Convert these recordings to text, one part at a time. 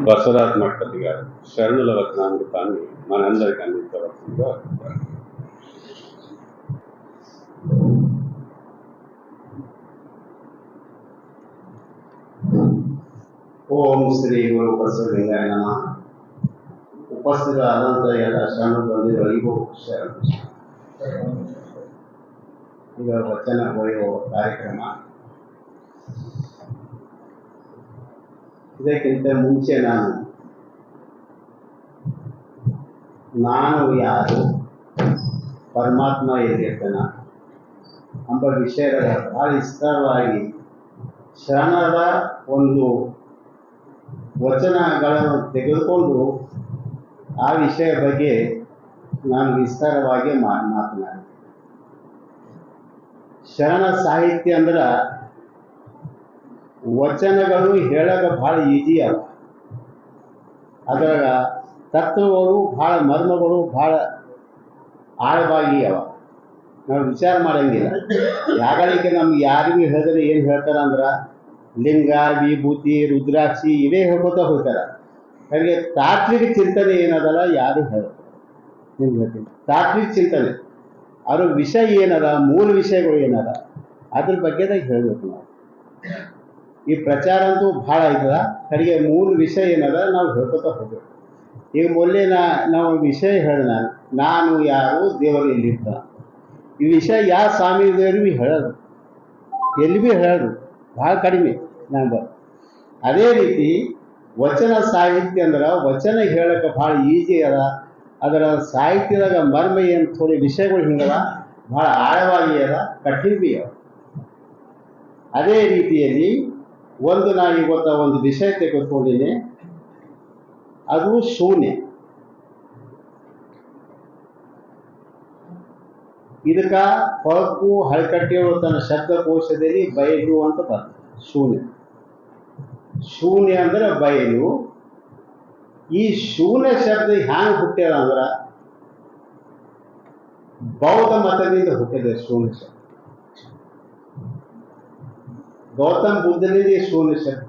బసవరాజ్ మఠపతి గారు శరణుల వచనామృతాన్ని మనందరికి అందించవలసిందిగా ఓం శ్రీ గురు ಬಸವಲಿಂಗಾಯ ನಮಃ. ಉಪಸ್ಥಿತರಾದಂಥ ಎಲ್ಲ ಶರಣರಿಗೂ ಶರಣ. ಈಗ ವಚನ ಬರೆಯುವ ಕಾರ್ಯಕ್ರಮ. ಇದಕ್ಕಿಂತ ಮುಂಚೆ ನಾನು ಯಾರು, ಪರಮಾತ್ಮ ಎಲ್ಲಿರ್ತಾನ ಎಂಬ ವಿಷಯದ ಬಹಳ ವಿಸ್ತಾರವಾಗಿ ಶರಣರ ಒಂದು ವಚನಗಳನ್ನು ತೆಗೆದುಕೊಂಡು ಆ ವಿಷಯ ಬಗ್ಗೆ ನಾನು ವಿಸ್ತಾರವಾಗಿ ಮಾತನಾಡಿದೆ. ಶರಣ ಸಾಹಿತ್ಯ ಅಂದ್ರೆ ವಚನಗಳು ಹೇಳಕ್ಕೆ ಭಾಳ ಈಜಿ ಅವ. ಅದರಾಗ ತತ್ವಗಳು ಭಾಳ ಮರ್ಮಗಳು ಭಾಳ ಆಳವಾಗಿ ಅವ. ನಾವು ವಿಚಾರ ಮಾಡಂಗಿಲ್ಲ. ಯಾಗಳಿಗೆ ನಮ್ಗೆ ಯಾರಿಗೂ ಹೇಳಿದ್ರೆ ಏನು ಹೇಳ್ತಾರ ಅಂದ್ರೆ ಲಿಂಗ, ವಿಭೂತಿ, ರುದ್ರಾಕ್ಷಿ ಇವೇ ಹೇಳ್ಕೊತಾ ಹೋಗ್ತಾರೆ. ಹಾಗೆ ತಾತ್ವಿಕ ಚಿಂತನೆ ಏನದಲ್ಲ ಯಾರು ಹೇಳ್ತಾರೆ ನಿಮ್ಗೆ ಹೇಳ್ತೀನಿ. ತಾತ್ವಿಕ ಚಿಂತನೆ ಅದ್ರ ವಿಷಯ ಏನದ, ಮೂಲ ವಿಷಯಗಳು ಏನದ ಅದ್ರ ಬಗ್ಗೆದಾಗ ಹೇಳ್ಬೇಕು ನಾವು. ಈ ಪ್ರಚಾರ ಅಂತೂ ಭಾಳ ಆಯ್ತದ. ಕಡೆಗೆ ಮೂಲ ವಿಷಯ ಏನದ ನಾವು ಹೇಳ್ಕೊತಾ ಹೋಗ್ಬೇಕು. ಈಗ ಮೊದಲೇ ನಾವು ವಿಷಯ ಹೇಳಿದ ನಾನು ಯಾರು, ದೇವರು ಎಲ್ಲಿರ್ತಾನ, ಈ ವಿಷಯ ಯಾವ ಸ್ವಾಮಿ ದೇವ್ರಿಗೆ ಹೇಳೋದು, ಎಲ್ಲಿ ಭೀ ಹೇಳೋದು ಭಾಳ ಕಡಿಮೆ ನಂಬರ್. ಅದೇ ರೀತಿ ವಚನ ಸಾಹಿತ್ಯ ಅಂದ್ರೆ ವಚನ ಹೇಳಕ್ಕೆ ಭಾಳ ಈಜಿ ಅದ. ಅದರ ಸಾಹಿತ್ಯದಾಗ ಮರ್ಮ ಏನು ಥೋಡಿ ವಿಷಯಗಳು ಹಿಂಗದ, ಭಾಳ ಆಳವಾಗಿ ಅದ, ಕಠಿಣ ಭೀ ಅದ. ಅದೇ ರೀತಿಯಲ್ಲಿ ನಾನು ಇವತ್ತ ಒಂದು ವಿಷಯ ತೆಗೆದುಕೊಂಡಿನಿ, ಅದು ಶೂನ್ಯ. ಇದಕ್ಕ ಹೊಳಪು ಹಳಕಟ್ಟಿಯವರು ತನ್ನ ಶಬ್ದಕೋಶದಲ್ಲಿ ಬಯಲು ಅಂತ ಬರ್ತದೆ. ಶೂನ್ಯ ಶೂನ್ಯ ಅಂದ್ರೆ ಬಯಲು. ಈ ಶೂನ್ಯ ಶಬ್ದ ಹ್ಯಾಂಗ ಹುಟ್ಟ್ಯದ ಅಂದ್ರೆ ಬೌದ್ಧ ಮತದಿಂದ ಹುಟ್ಟಿದೆ ಶೂನ್ಯ ಶಬ್ದ. ಗೌತಮ ಬುದ್ಧನಿಂದ ಶೂನ್ಯ ಶಬ್ದ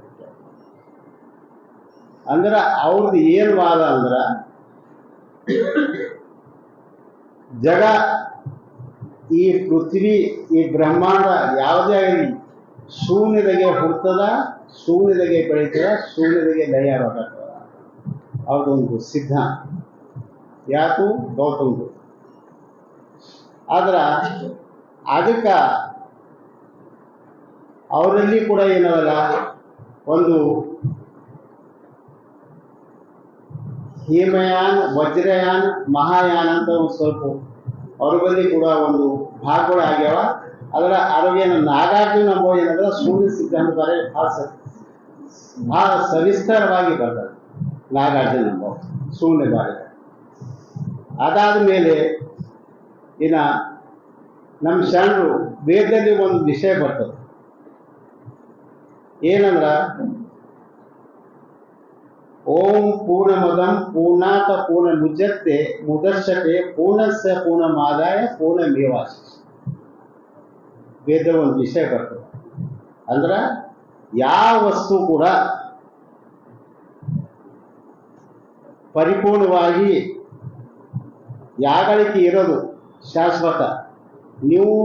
ಅಂದ್ರೆ ಅವ್ರದ್ದು ಏನು ವಾದ ಅಂದ್ರೆ ಜಗ, ಈ ಪೃಥ್ವಿ, ಈ ಬ್ರಹ್ಮಾಂಡ ಯಾವುದೇ ಆಗಲಿ ಶೂನ್ಯದಾಗೆ ಹುಡ್ತದ, ಶೂನ್ಯದಾಗೆ ಬೆಳೀತದ, ಶೂನ್ಯದಾಗೆ ಲಯ ಆಗತ್ತದ. ಅವ್ರದೊಂದು ಸಿದ್ಧಾಂತ. ಯಾತು ಗೌತಮ ಬುದ್ಧ. ಆದ್ರೆ ಅದಕ್ಕೆ ಅವರಲ್ಲಿ ಕೂಡ ಏನದಲ್ಲ ಒಂದು ಹೇಮಯಾನ್, ವಜ್ರಯಾನ್, ಮಹಾಯಾನ್ ಅಂತ ಒಂದು ಸ್ವಲ್ಪ ಅವ್ರ ಬಳಿ ಕೂಡ ಒಂದು ಭಾಗಗಳು ಆಗ್ಯಾವ. ಅದರ ಆರೋಗ್ಯನ ನಾಗಾರ್ಜುನ ಎಂಬ ಏನಂದ್ರೆ ಶೂನ್ಯ ಸಿದ್ಧಾಂತ ಬಾರಿ ಭಾಳ ಸವಿಸ್ತಾರವಾಗಿ ಬರ್ತದೆ. ನಾಗಾರ್ಜುನ ಎಂಬ ಶೂನ್ಯ ಬಾರಿ. ಅದಾದ ಮೇಲೆ ನಮ್ಮ ಶರಣರು ವೇದದಲ್ಲಿ ಒಂದು ವಿಷಯ ಬರ್ತದೆ. ಏನಂದ್ರ ಓಂ ಪೂರ್ಣಮದಂ ಪೂರ್ಣಾತ ಪೂರ್ಣ ಮುಜ್ಜತ್ತೆ ಮುದರ್ಶತೆ ಪೂರ್ಣಸ್ಯ ಪೂರ್ಣಮಾದಾಯ ಪೂರ್ಣಮೇವಾಶಿಷ್. ವೇದ ಒಂದು ವಿಷಯ ಬರ್ತದೆ. ಅಂದ್ರೆ ಯಾವ ವಸ್ತು ಕೂಡ ಪರಿಪೂರ್ಣವಾಗಿ ಯಾಗಳಿಕೆ ಇರೋದು ಶಾಶ್ವತ. ನೀವು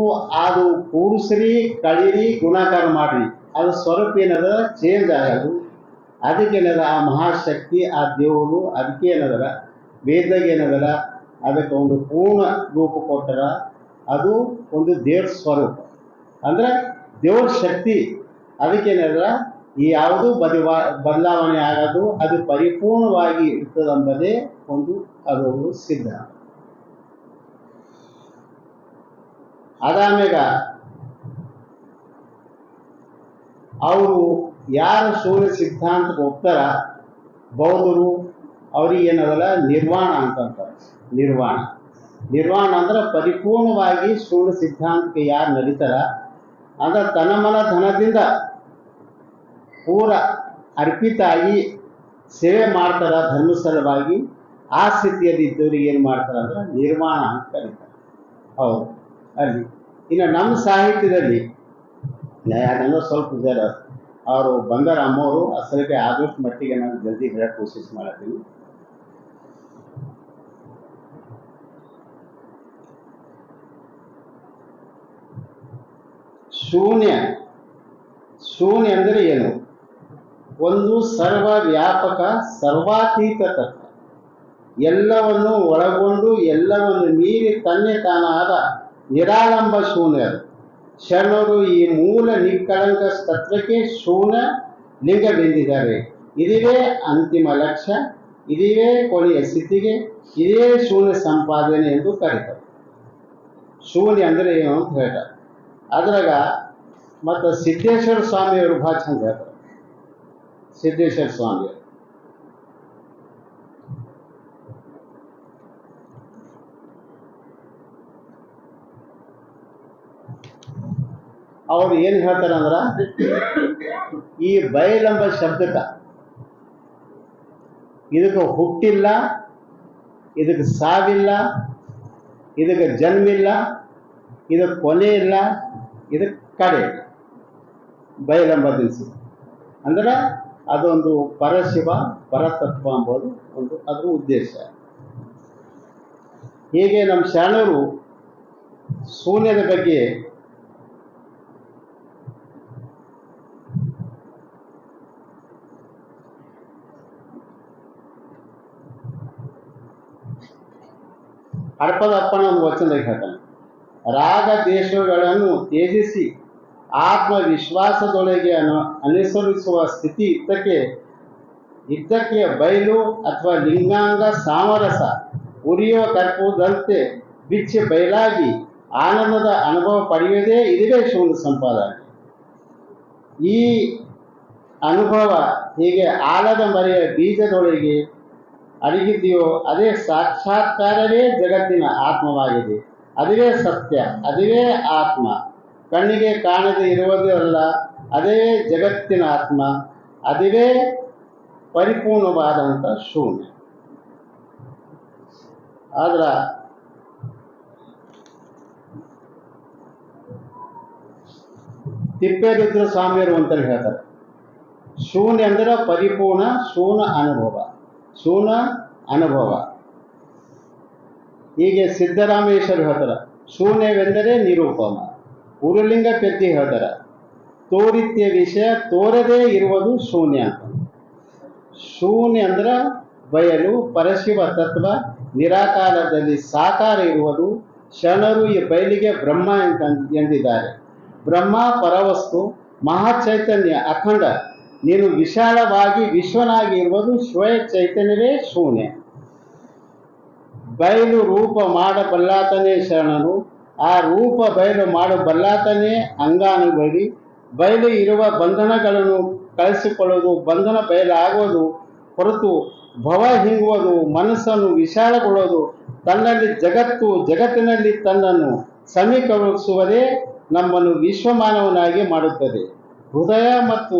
ಅದು ಕೂಡಿಸ್ರಿ, ಕಳೀರಿ, ಗುಣಾಕಾರ ಮಾಡ್ರಿ, ಅದು ಸ್ವರೂಪ ಏನದ ಚೇಂಜ್ ಆಗೋದು. ಅದಕ್ಕೇನದ ಆ ಮಹಾಶಕ್ತಿ, ಆ ದೇವರು, ಅದಕ್ಕೆ ಏನದಲ್ಲ ವೇದದಾಗ ಏನದಲ್ಲ ಅದಕ್ಕೆ ಒಂದು ಪೂರ್ಣ ರೂಪ ಕೊಟ್ಟರ. ಅದು ಒಂದು ದೇವ್ರ ಸ್ವರೂಪ ಅಂದ್ರೆ ದೇವ್ರ ಶಕ್ತಿ. ಅದಕ್ಕೇನದಲ್ಲ ಈ ಯಾವುದೂ ಬದಲಾವಣೆ ಆಗೋದು, ಅದು ಪರಿಪೂರ್ಣವಾಗಿ ಇರ್ತದಂಬುದೇ ಅದೊಂದು ಸಿದ್ಧಾಂತ. ಅದಾದ್ಮೇಗ ಅವರು ಯಾರು ಶೂನ್ಯ ಸಿದ್ಧಾಂತಕ್ಕೆ ಹೋಗ್ತಾರ ಬೌದ್ಧರು, ಅವ್ರಿಗೆ ಏನದಲ್ಲ ನಿರ್ವಾಣ ಅಂತಂತಾರೆ. ನಿರ್ವಾಣ ಅಂದ್ರೆ ಪರಿಪೂರ್ಣವಾಗಿ ಶೂನ್ಯ ಸಿದ್ಧಾಂತಕ್ಕೆ ಯಾರು ನಡೀತಾರ ಅಂದ್ರೆ ತನ್ನ ಮನ ಧನದಿಂದ ಪೂರ ಅರ್ಪಿತ ಆಗಿ ಸೇವೆ ಮಾಡ್ತಾರ ಧರ್ಮಸ್ಥಳವಾಗಿ. ಆ ಸ್ಥಿತಿಯಲ್ಲಿ ಇದ್ದವ್ರಿಗೆ ಏನು ಮಾಡ್ತಾರೆ ಅಂದ್ರೆ ನಿರ್ವಾಣ ಅಂತ ಕರೀತಾರೆ. ಹೌದು. ಅಲ್ಲಿ ಇನ್ನು ನಮ್ಮ ಸಾಹಿತ್ಯದಲ್ಲಿ ಯಾಕಂದ್ರೆ ಸ್ವಲ್ಪ ಜರ ಅವರು ಬಂದರ ಅಮ್ಮವರು ಅಸಲಿಗೆ ಆದಷ್ಟು ಮಟ್ಟಿಗೆ ನಾನು ಜಲ್ದಿ ಹೇಳಕ್ ಕೋಶಿಸ್ ಮಾಡತ್ತೀನಿ. ಶೂನ್ಯ ಶೂನ್ಯ ಅಂದರೆ ಏನು? ಒಂದು ಸರ್ವ ವ್ಯಾಪಕ ಸರ್ವಾತೀತ ತತ್ವ, ಎಲ್ಲವನ್ನು ಒಳಗೊಂಡು ಎಲ್ಲವನ್ನು ಮೀರಿ ತನ್ನೇ ತಾನಾದ ನಿರಾಳಂಬ ಶೂನ್ಯ. ಶರಣರು ಈ ಮೂಲ ನಿಷ್ಕಳಂಕ ತತ್ವಕ್ಕೆ ಶೂನ್ಯ ಲಿಂಗವೆಂದಿದ್ದಾರೆ. ಇದುವೇ ಅಂತಿಮ ಲಕ್ಷ್ಯ, ಇದುವೇ ಕೊನೆಯ ಸ್ಥಿತಿಗೆ, ಇದೇ ಶೂನ್ಯ ಸಂಪಾದನೆ ಎಂದು ಕರೀತಾರೆ. ಶೂನ್ಯ ಅಂದರೆ ಏನು ಅಂತ ಹೇಳ್ತಾರೆ. ಅದ್ರಾಗ ಮತ್ತು ಸಿದ್ದೇಶ್ವರ ಸ್ವಾಮಿಯವರು ಭಾಳ ಚಂದ ಹೇಳ್ತಾರೆ. ಸಿದ್ದೇಶ್ವರ ಸ್ವಾಮಿಯವರು ಅವ್ರು ಏನು ಹೇಳ್ತಾರೆ ಅಂದ್ರೆ, ಈ ಬಯಲೆಂಬ ಶಬ್ದಕ್ಕೆ ಇದಕ್ಕೆ ಹುಟ್ಟಿಲ್ಲ, ಇದಕ್ಕೆ ಸಾವಿಲ್ಲ, ಇದಕ್ಕೆ ಜನ್ಮಿಲ್ಲ, ಇದಕ್ಕೆ ಕೊನೆ ಇಲ್ಲ, ಇದಕ್ಕೆ ಕಡೆ ಇಲ್ಲ. ಬಯಲೆಂಬ ದಿವಸ ಅಂದ್ರೆ ಅದೊಂದು ಪರಶಿವ ಪರತತ್ವ ಎಂಬುದು ಒಂದು ಅದರ ಉದ್ದೇಶ. ಹೀಗೆ ನಮ್ಮ ಶರಣರು ಶೂನ್ಯದ ಬಗ್ಗೆ ಅರ್ಪದಪ್ಪನ ಒಂದು ವಚನದಲ್ಲಿ ಹೇಳ್ತಾನೆ, ರಾಗ ದೇಶಗಳನ್ನು ತ್ಯಜಿಸಿ ಆತ್ಮವಿಶ್ವಾಸದೊಳಗೆ ಅನುಸರಿಸುವ ಸ್ಥಿತಿ ಇದ್ದಕ್ಕೆ ಬಯಲು ಅಥವಾ ಲಿಂಗಾಂಗ ಸಾಮರಸ ಉರಿಯುವ ಕರ್ಪೂರದಂತೆ ಬಿಚ್ಚಿ ಬಯಲಾಗಿ ಆನಂದದ ಅನುಭವ ಪಡೆಯುವುದೇ ಇದುವೇ ಶೂನ್ಯ ಸಂಪಾದನೆ. ಈ ಅನುಭವ ಹೀಗೆ ಆಲದ ಮರೆಯ ಬೀಜದೊಳಗೆ ಅಡಗಿದೆಯೋ ಅದೇ ಸಾಕ್ಷಾತ್ಕಾರವೇ ಜಗತ್ತಿನ ಆತ್ಮವಾಗಿದೆ. ಅದುವೇ ಸತ್ಯ, ಅದುವೇ ಆತ್ಮ. ಕಣ್ಣಿಗೆ ಕಾಣದೆ ಇರುವುದಲ್ಲ, ಅದೇ ಜಗತ್ತಿನ ಆತ್ಮ, ಅದುವೇ ಪರಿಪೂರ್ಣವಾದಂಥ ಶೂನ್ಯ. ಆದ್ರೆ ತಿಪ್ಪೇರುದ್ರ ಸ್ವಾಮಿಯವರು ಅಂತೇಳಿ ಹೇಳ್ತಾರೆ, ಶೂನ್ಯ ಅಂದ್ರೆ ಪರಿಪೂರ್ಣ ಶೂನ್ಯ ಅನುಭವ, ಶೂನ್ಯ ಅನುಭವ. ಹೀಗೆ ಸಿದ್ದರಾಮೇಶ್ವರ ಹೇಳ್ತಾರೆ, ಶೂನ್ಯವೆಂದರೆ ನಿರೂಪಮ. ಉರುಲಿಂಗ ಪೆದ್ದಿ ಹೇಳ್ತಾರೆ, ತೋರಿತ್ಯ ವಿಷಯ ತೋರದೇ ಇರುವುದು ಶೂನ್ಯ ಅಂತ. ಶೂನ್ಯ ಅಂದ್ರೆ ಬಯಲು ಪರಶಿವ ತತ್ವ, ನಿರಾಕಾರದಲ್ಲಿ ಸಾಕಾರ ಇರುವುದು. ಶರಣರು ಈ ಬಯಲಿಗೆ ಬ್ರಹ್ಮ ಎಂದಿದ್ದಾರೆ. ಬ್ರಹ್ಮ ಪರವಸ್ತು, ಮಹಾಚೈತನ್ಯ ಅಖಂಡ. ನೀನು ವಿಶಾಲವಾಗಿ ವಿಶ್ವನಾಗಿ ಇರುವುದು ಸ್ವಯ ಚೈತನ್ಯವೇ ಶೂನ್ಯ. ಬಯಲು ರೂಪ ಮಾಡಬಲ್ಲಾತನೇ ಶರಣನು, ಆ ರೂಪ ಬಯಲು ಮಾಡಬಲ್ಲಾತನೇ ಅಂಗಾನುಭವಿ. ಬಯಲು ಇರುವ ಬಂಧನಗಳನ್ನು ಕಳಿಸಿಕೊಳ್ಳುವುದು ಬಂಧನ ಬಯಲಾಗುವುದು ಹೊರತು ಭವ ಹಿಂಗುವುದು, ಮನಸ್ಸನ್ನು ವಿಶಾಲಗೊಳ್ಳುವುದು, ತನ್ನಲ್ಲಿ ಜಗತ್ತು ಜಗತ್ತಿನಲ್ಲಿ ತನ್ನನ್ನು ಸಮೀಕರಿಸುವುದೇ ನಮ್ಮನ್ನು ವಿಶ್ವಮಾನವನಾಗಿ ಮಾಡುತ್ತದೆ. ಹೃದಯ ಮತ್ತು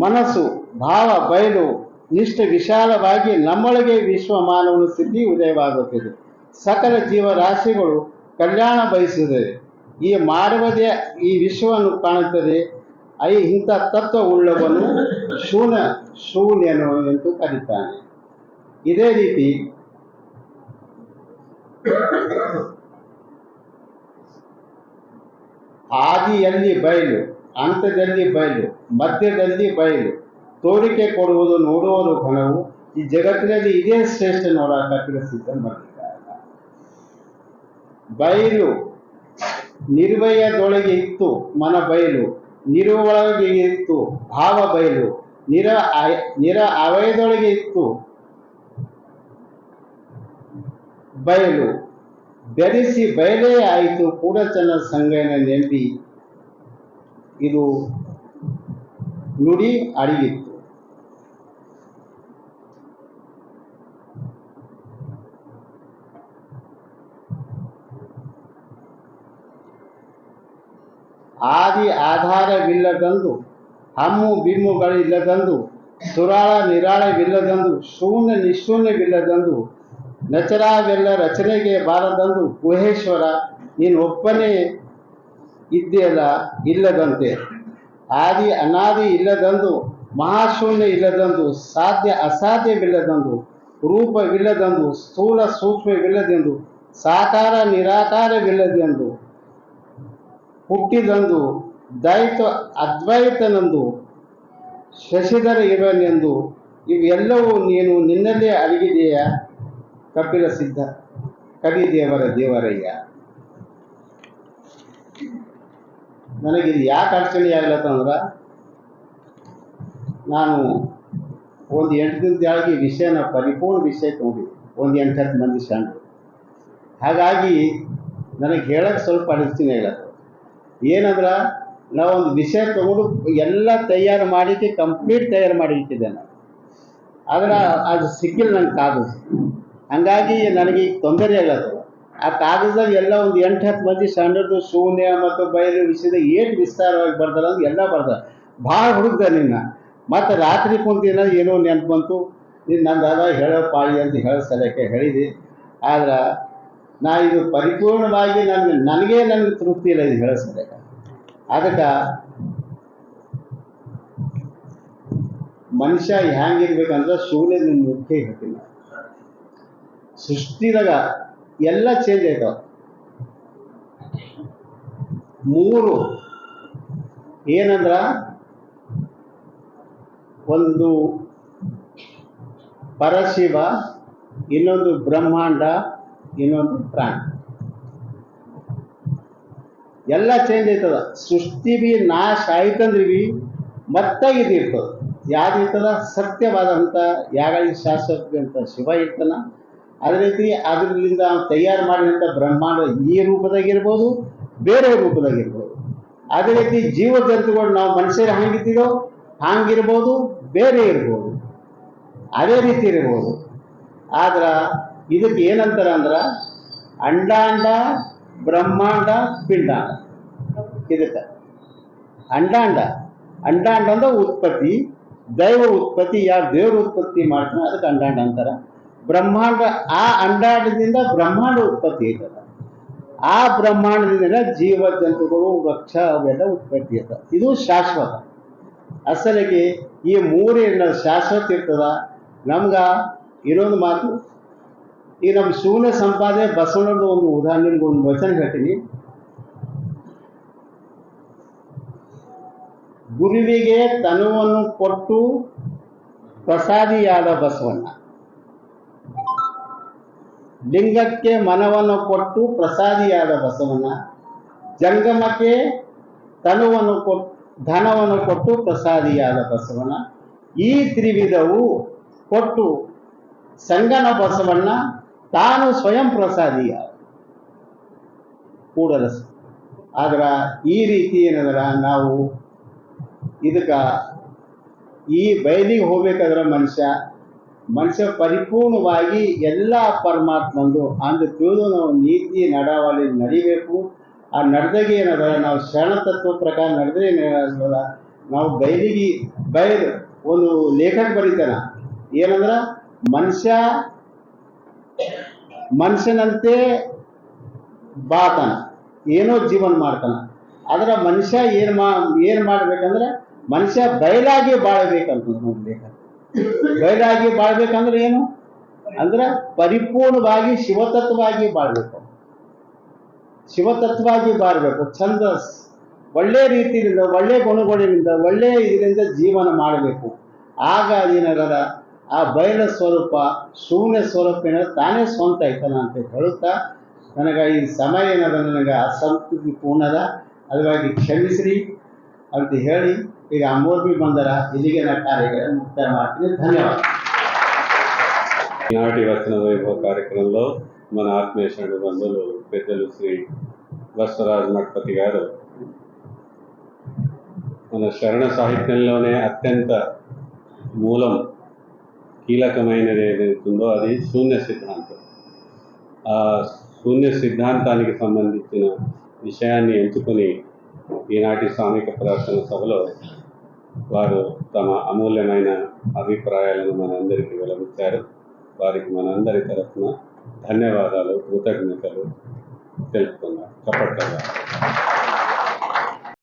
ಮನಸ್ಸು ಭಾವ ಬಯಲು ನಿಷ್ಠ ವಿಶಾಲವಾಗಿ ನಮ್ಮೊಳಗೆ ವಿಶ್ವಮಾನವನ ಸ್ಥಿತಿ ಉದಯವಾಗುತ್ತದೆ. ಸಕಲ ಜೀವರಾಶಿಗಳು ಕಲ್ಯಾಣ ಬಯಸುತ್ತದೆ. ಈ ಮಾಡುವುದೇ ಈ ವಿಶ್ವವನ್ನು ಕಾಣುತ್ತದೆ. ಇಂಥ ತತ್ವ ಉಳ್ಳವನು ಶೂನ್ಯನು ಎಂದು ಕರೀತಾನೆ. ಇದೇ ರೀತಿ ಆದಿಯಲ್ಲಿ ಬಯಲು, ಅಂತದಲ್ಲಿ ಬಯಲು, ಮಧ್ಯದಲ್ಲಿ ಬಯಲು, ತೋರಿಕೆ ಕೊಡುವುದು ನೋಡುವುದು ಘನವು. ಈ ಜಗತ್ತಿನಲ್ಲಿ ಇದೇ ಶ್ರೇಷ್ಠ ನೋಡಕ ಸಿದ್ಧ ಮಾಡಿದ್ದಾರೆ. ಬಯಲು ನಿರ್ವಯದೊಳಗೆ ಇತ್ತು ಮನ ಬಯಲು, ನಿರುವೊಳಗೆ ಇತ್ತು ಭಾವ ಬಯಲು, ನಿರ ಅವಯದೊಳಗೆ ಇತ್ತು ಬಯಲು. ಬೆರೆಸಿ ಬಯಲೇ ಆಯಿತು ಕೂಡಚನ ಸಂಗಯನ ನೆಂಬಿ. ಇದು ನುಡಿ ಅಡಗಿತ್ತು. ಆದಿ ಆಧಾರವಿಲ್ಲದಂದು, ಹಮ್ಮು ಬಿಮ್ಮುಗಳಿಲ್ಲದಂದು, ಸುರಾಳ ನಿರಾಳವಿಲ್ಲದಂದು, ಶೂನ್ಯ ನಿಶೂನ್ಯವಿಲ್ಲದಂದು, ನಚರಾವೆಲ್ಲ ರಚನೆಗೆ ಬಾರದಂದು, ಗುಹೇಶ್ವರ ನೀನು ಒಬ್ಬನೇ ಇದ್ದೆಯಲ್ಲ ಇಲ್ಲದಂತೆ. ಆದಿ ಅನಾದಿ ಇಲ್ಲದಂದು, ಮಹಾಶೂನ್ಯ ಇಲ್ಲದಂದು, ಸಾಧ್ಯ ಅಸಾಧ್ಯವಿಲ್ಲದಂದು, ರೂಪವಿಲ್ಲದಂದು, ಸ್ಥೂಲ ಸೂಕ್ಷ್ಮವಿಲ್ಲದೆಂದು, ಸಾಕಾರ ನಿರಾಕಾರವಿಲ್ಲದೆಂದು, ಹುಟ್ಟಿದಂದು, ದ್ವೈತ ಅದ್ವೈತನೆಂದು, ಶಶಿಧರ ಇವನೆಂದು, ಇವೆಲ್ಲವೂ ನೀನು ನಿನ್ನಲ್ಲೇ ಅಡಗಿದೆಯ ಕಪಿಲ ಸಿದ್ಧ ಕವಿದೇವರ ದೇವರಯ್ಯ. ನನಗಿದು ಯಾಕೆ ಅಡಚಣೆ ಆಗ್ಲತ್ತಂದ್ರೆ, ನಾನು ಒಂದು 8 ದಿನದೊಳಗೆ ವಿಷಯನ ಪರಿಪೂರ್ಣ ವಿಷಯ ತೊಗೊಂಡಿದ್ದೆ, ಒಂದು 8-10 ಮಂದಿ ಶರಣರು. ಹಾಗಾಗಿ ನನಗೆ ಹೇಳಕ್ಕೆ ಸ್ವಲ್ಪ ಅಡಚಣೆ ಆಗ್ಲತ್ತ. ಏನಂದ್ರೆ ನಾವೊಂದು ವಿಷಯ ತಗೊಂಡು ಎಲ್ಲ ತಯಾರು ಮಾಡಿಕ್ಕೆ ಕಂಪ್ಲೀಟ್ ತಯಾರು ಮಾಡಿಟ್ಟಿದ್ದೆ ನಾನು, ಆದ್ರೆ ಅದು ಸಿಕ್ಕಿಲ್ಲ ನಂಗೆ ಕಾಗದ. ಹಂಗಾಗಿ ನನಗೆ ಈಗ ತೊಂದರೆ ಆಗ್ಲತ್ತದ. ಆ ಕಾಗದದಲ್ಲಿ ಎಲ್ಲ ಒಂದು 8-10 ಮಂದಿ ಶರಣರದು ಶೂನ್ಯ ಮತ್ತು ಬಯಲು ವಿಷಯದ ಏನು ವಿಸ್ತಾರವಾಗಿ ಬರ್ದಾರ ಅಂದ್ರೆ ಎಲ್ಲ ಬರ್ದಾರ. ಭಾಳ ಹುಡುಕ್ದ ನಿನ್ನ, ಮತ್ತು ರಾತ್ರಿ ಕುಂತಿನ ಏನೋ ನೆನಪು ಬಂತು, ನೀನು ನಂದು ಹೇಳೋ ಪಾಳಿ ಅಂತ ಹೇಳೋ ಸಲಕ್ಕೆ ಹೇಳಿದೆ. ಆದ್ರೆ ನಾ ಇದು ಪರಿಪೂರ್ಣವಾಗಿ ನನಗೆ ತೃಪ್ತಿ ಇಲ್ಲ ಇದು ಹೇಳೋ ಸಲಕ್ಕೆ. ಅದಕ್ಕೆ ಮನುಷ್ಯ ಹ್ಯಾಂಗಿರ್ಬೇಕಂದ್ರೆ ಶೂನ್ಯದ ಮುಖ್ಯ ಹೇಳ್ತೀನಿ. ಸೃಷ್ಟಿದಾಗ ಎಲ್ಲ ಚೇಂಜ್ ಆಯ್ತಾವ. 3 ಏನಂದ್ರ, ಒಂದು ಪರಶಿವ, ಇನ್ನೊಂದು ಬ್ರಹ್ಮಾಂಡ, ಇನ್ನೊಂದು ಪ್ರಾಣ. ಎಲ್ಲ ಚೇಂಜ್ ಆಯ್ತದ. ಸೃಷ್ಟಿ ಬಿ ನಾಶ ಆಯ್ತಂದ್ರೆ ಬಿ ಮತ್ತೆ ಇದು ಇರ್ತದೆ. ಯಾವ್ದು ಇರ್ತದ? ಸತ್ಯವಾದಂಥ ಯಾಗಳಿಗೆ ಶಾಶ್ವತ ಅಂತ ಶಿವ ಇರ್ತಾನ. ಅದೇ ರೀತಿ ಅದರಿಂದ ತಯಾರು ಮಾಡಿದಂಥ ಬ್ರಹ್ಮಾಂಡ ಈ ರೂಪದಾಗಿರ್ಬೋದು, ಬೇರೆ ರೂಪದಾಗಿರ್ಬೋದು. ಅದೇ ರೀತಿ ಜೀವ ಜಂತುಗಳು ನಾವು ಮನುಷ್ಯರು ಹಂಗಿದ್ದೀವೋ ಹಂಗಿರ್ಬೋದು, ಬೇರೆ ಇರ್ಬೋದು, ಅದೇ ರೀತಿ ಇರ್ಬೋದು. ಆದ್ರೆ ಇದಕ್ಕೆ ಏನಂತಾರ ಅಂದ್ರೆ ಅಂಡಾಂಡ, ಬ್ರಹ್ಮಾಂಡ, ಪಿಂಡಾಂಡ. ಇದಕ್ಕೆ ಅಂಡಾಂಡ ಅಂದ್ರೆ ಉತ್ಪತ್ತಿ, ದೈವ ಉತ್ಪತ್ತಿ, ಯಾವ ದೇವ್ರ ಉತ್ಪತ್ತಿ ಮಾಡ್ತಾನೆ ಅದಕ್ಕೆ ಅಂಡಾಂಡ ಅಂತಾರೆ. ಬ್ರಹ್ಮಾಂಡ, ಆ ಅಂಡಾಂಡದಿಂದ ಬ್ರಹ್ಮಾಂಡ ಉತ್ಪತ್ತಿ ಐತದ. ಆ ಬ್ರಹ್ಮಾಂಡದಿಂದ ಜೀವ ಜಂತುಗಳು, ವೃಕ್ಷ ಅವೆಲ್ಲ ಉತ್ಪತ್ತಿ ಇರ್ತದೆ. ಇದು ಶಾಶ್ವತ. ಅಸಲಿಗೆ ಈ 3 ಶಾಶ್ವತ ಇರ್ತದ. ನಮ್ಗೆ ಇನ್ನೊಂದು ಮಾತು, ಈ ನಮ್ಮ ಶೂನ್ಯ ಸಂಪಾದನೆ ಬಸವಣ್ಣನ ಒಂದು ಉದಾಹರಣೆಗೆ ಒಂದು ವಚನ ಹೇಳ್ತೀನಿ. ಗುರುವಿಗೆ ತನುವನ್ನು ಕೊಟ್ಟು ಪ್ರಸಾದಿಯಾದ ಬಸವಣ್ಣ, ಲಿಂಗಕ್ಕೆ ಮನವನ್ನು ಕೊಟ್ಟು ಪ್ರಸಾದಿಯಾದ ಬಸವಣ್ಣ, ಜಂಗಮಕ್ಕೆ ತನುವನ್ನು ಕೊಟ್ಟು ಧನವನ್ನು ಕೊಟ್ಟು ಪ್ರಸಾದಿಯಾದ ಬಸವಣ್ಣ, ಈ ತ್ರಿವಿಧವು ಕೊಟ್ಟು ಸಂಗನ ಬಸವಣ್ಣ ತಾನು ಸ್ವಯಂ ಪ್ರಸಾದಿಯ ಕೂಡಲ. ಆದ್ರೆ ಈ ರೀತಿ ಏನಂದ್ರೆ ನಾವು ಇದಕ್ಕೆ ಈ ಬಯಲಿಗೆ ಹೋಗ್ಬೇಕಾದ್ರೆ ಮನುಷ್ಯ ಪರಿಪೂರ್ಣವಾಗಿ ಎಲ್ಲ ಪರಮಾತ್ಮಂದು ಅಂದು ತಿಳಿದು ನಾವು ನೀತಿ ನಡಾವಳಿ ನಡಿಬೇಕು. ಆ ನಡೆದಾಗೆ ಏನದ, ನಾವು ಶರಣ ತತ್ವ ಪ್ರಕಾರ ನಡೆದ್ರೆ ಏನದ, ನಾವು ಬಯಲು ಒಂದು ಲೇಖಕ ಬರೀತಾನ ಏನಂದ್ರೆ, ಮನುಷ್ಯನಂತೆ ಬಾತಾನ, ಏನೋ ಜೀವನ ಮಾಡ್ತಾನ. ಆದ್ರೆ ಮನುಷ್ಯ ಏನು ಮಾಡ್ಬೇಕಂದ್ರೆ ಮನುಷ್ಯ ಬಯಲಾಗಿ ಬಾಳ್ಬೇಕಂತ ನೋಡಿ ಲೇಖಕ. ಬಯಲಾಗಿ ಬಾಳ್ಬೇಕಂದ್ರೆ ಏನು ಅಂದ್ರೆ ಪರಿಪೂರ್ಣವಾಗಿ ಶಿವತತ್ವವಾಗಿ ಬಾಳ್ಬೇಕು. ಶಿವತತ್ವವಾಗಿ ಬಾಳ್ಬೇಕು. ಚಂದ ಒಳ್ಳೆ ರೀತಿಯಿಂದ, ಒಳ್ಳೆ ಗುಣಗಳಿಂದ, ಒಳ್ಳೆ ಇದರಿಂದ ಜೀವನ ಮಾಡಬೇಕು. ಆಗ ಅದೇನಾಗದ, ಆ ಬಯಲ ಸ್ವರೂಪ, ಶೂನ್ಯ ಸ್ವರೂಪ ಏನಾದ್ರು ತಾನೇ ಸ್ವಂತ ಆಯ್ತಾನ ಅಂತ ಹೇಳುತ್ತಾ, ನನಗೆ ಈ ಸಮಯ ಏನದ ನನಗೆ ಅಸಂತೃಪ್ತಿ ಪೂರ್ಣದ, ಅದಗಾಗಿ ಕ್ಷಮಿಸ್ರಿ ಅಂತ ಹೇಳಿ ಈಗ ಅಮೋರ್ಬಿ ಬಂದರ ಇಲ್ಲಿಗೆ ನಾ ಕಾರ್ಯ ಮುಕ್ತಾಯ ಮಾಡ್ತೀನಿ. ధన్యవాదాలు. ఈనాటి వచన వైభవ కార్యక్రమంలో మన ఆత్మీయ శరణు బంధువులు పెద్దలు శ్రీ బసవరాజు మఠపతి గారు మన శరణ సాహిత్యంలోనే అత్యంత మూలం కీలకమైనది ఏదైతుందో అది శూన్య సిద్ధాంతం. ఆ శూన్య సిద్ధాంతానికి సంబంధించిన విషయాన్ని ఎంచుకొని ఈనాటి సామూహిక ప్రార్థన సభలో వారు తమ అమూల్యమైన అభిప్రాయాలను మనందరికీ వెలువచ్చారు. వారికి మనందరి తరఫున ధన్యవాదాలు, కృతజ్ఞతలు తెలుపుతున్నాను. చప్పట్లుగా